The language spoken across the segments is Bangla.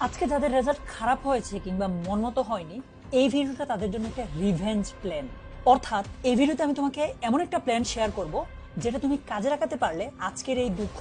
আজকে যাদের রেজাল্ট খারাপ হয়েছে কিংবা মনমতো হয়নি, এই ভিডিওটা তাদের জন্য একটা রিভেঞ্জ প্ল্যান। অর্থাৎ এই ভিডিওতে আমি তোমাকে এমন একটা প্ল্যান শেয়ার করব যেটা তুমি কাজে লাগাতে পারলে আজকের এই দুঃখ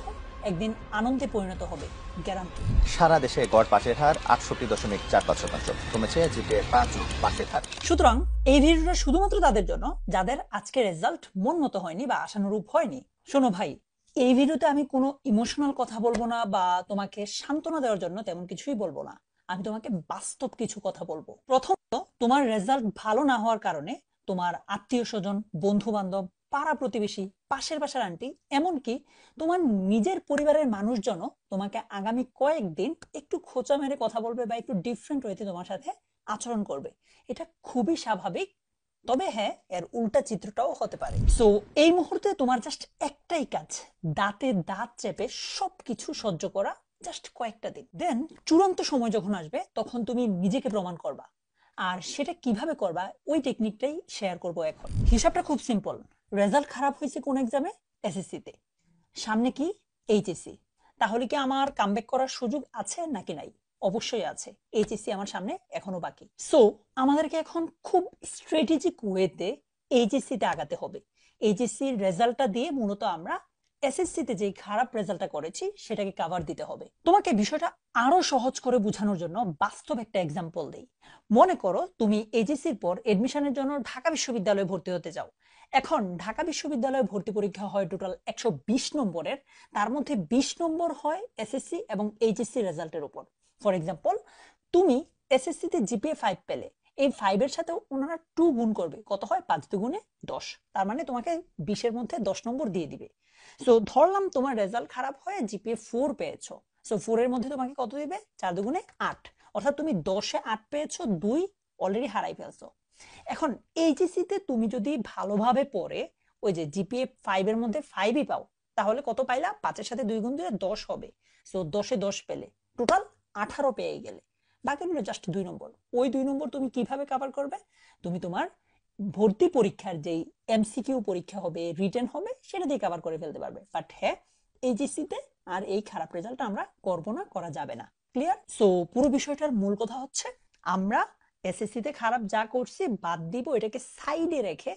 একদিন আনন্দে পরিণত হবে, গ্যারান্টি। সারা দেশে গড় পাশের হার ৬৮.৪৫%, কমেছে জিপিএ ৫ পাশের হার। সুতরাং এই ভিডিওটা শুধুমাত্র তাদের জন্য যাদের আজকের রেজাল্ট মন মতো হয়নি বা আশানুরূপ হয়নি। শোনো ভাই, এই ভিডিওতে আমি কোনো ইমোশনাল কথা বলবো না বা তোমাকে সান্ত্বনা দেওয়ার জন্য তেমন কিছুই বলবো না। আমি তোমাকে বাস্তব কিছু কথা বলবো। প্রথমত, তোমার রেজাল্ট ভালো না হওয়ার কারণে তোমার আত্মীয় স্বজন, বন্ধু বান্ধব, পাড়া প্রতিবেশী, পাশের বাসার আন্টি, এমনকি তোমার নিজের পরিবারের মানুষজনও তোমাকে আগামী কয়েকদিন একটু খোঁচা মেরে কথা বলবে বা একটু ডিফারেন্ট ওয়েতে তোমার সাথে আচরণ করবে। এটা খুবই স্বাভাবিক। তবে হ্যাঁ, এর উল্টা চিত্রটাও হতে পারে। সো এই মুহূর্তে তোমার জাস্ট একটাই কাজ, দাঁতে দাঁত চেপে সবকিছু সহ্য করা, জাস্ট কয়েকটা দিন। দেন চূড়ান্ত সময় যখন আসবে তখন তুমি নিজেকে প্রমাণ করবা। আর সেটা কিভাবে করবা ওই টেকনিকটাই শেয়ার করব এখন। হিসাবটা খুব সিম্পল। রেজাল্ট খারাপ হয়েছে কোন এক্সামে? এসএসসি তে। সামনে কি? এইচএসসি। তাহলে কি আমার কামব্যাক করার সুযোগ আছে নাকি নাই? অবশ্যই আছে। এইচএসসি আমার সামনে এখনো বাকি। সো আমাদেরকে এখন খুব স্ট্র্যাটেজিক ওয়েতে এইচএসসি তে আগাতে হবে। এইচএসসি এর রেজাল্টটা দিয়ে মূলত আমরা এসএসসি তে যে খারাপ রেজাল্টটা করেছি সেটাকে কভার দিতে হবে। তোমাকে বিষয়টা আরো সহজ করে বোঝানোর জন্য বাস্তব একটা এক্সাম্পল দেই। মনে করো তুমি এইচএসসির পর এডমিশনের জন্য ঢাকা বিশ্ববিদ্যালয়ে ভর্তি হতে চাও। এখন ঢাকা বিশ্ববিদ্যালয়ে ভর্তি পরীক্ষা হয় টোটাল ১২০ নম্বরের। তার মধ্যে ২০ নম্বর হয় এসএসসি এবং এইচএসসি রেজাল্টের উপর। ফর এক্সাম্পল, তুমি এসএসসি তে জিপিএ 5 পেলে, এই 5 এর সাথে ওনারা 2 গুণ করবে, কত হয়? 5 দুগুণে 10। তার মানে তোমাকে 20 এর মধ্যে 10 নম্বর দিয়ে দিবে। সো ধরলাম তোমার রেজাল্ট খারাপ হয়ে জিপিএ 4 পেয়েছো। সো 4 এর মধ্যে তোমাকে কত দিবে? 4 দুগুণে 8। অর্থাৎ তুমি 10 এ 8 পেয়েছো, 2 অলরেডি হারাই ফেলছো। এখন এইচএসসি তে তুমি যদি ভালোভাবে পড়ে ওই যে জিপিএ 5 এর মধ্যে 5ই পাও, তাহলে কত পাইলা? 5 এর সাথে 2 গুণ দিলে 10 হবে। সো 10 এ 10 পেলে টোটাল 18 পেয়ে গেলে। বাকি রইল জাস্ট 2 নম্বর। ওই 2 নম্বর তুমি কিভাবে কভার করবে? তুমি তোমার ভর্তি পরীক্ষার যেই এমসিকিউ পরীক্ষা হবে, রিটেন হবে, সেটা দিয়ে কভার করে ফেলতে পারবে। বাট হ্যাঁ, এইচএসসি তে আর এই খারাপ রেজাল্ট আমরা করব না, করা যাবে না। ক্লিয়ার? সো পুরো বিষয়টার মূল কথা হচ্ছে আমরা এসএসসি তে খারাপ যা করছি বাদ দিব, এটাকে সাইডে রেখে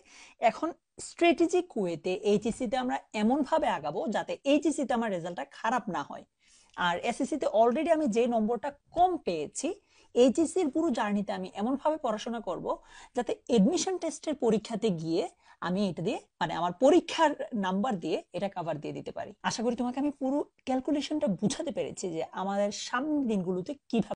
এখন স্ট্র্যাটেজিক ওয়েতে এইচএসসি তে আমরা এমন ভাবে আগাবো যাতে এইচএসসি তে আমার রেজাল্টটা খারাপ না হয়। আর এসএসসি তে অলরেডি আমি যে নম্বরটা কম পেয়েছি, এইচএসসি এর পুরো জার্নিতে আমি এমন ভাবে পড়াশোনা করব যাতে এডমিশন টেস্টের পরীক্ষাতে গিয়ে আমি এটা দিয়ে মানে আমার পরীক্ষার নাম্বার দিয়ে এটা কভার দিয়ে দিতে পারি। আশা করি তোমাকে আমি পুরো ক্যালকুলেশনটা বুঝাতে পেরেছি যে আমাদের সামনের দিনগুলোতে কিভাবে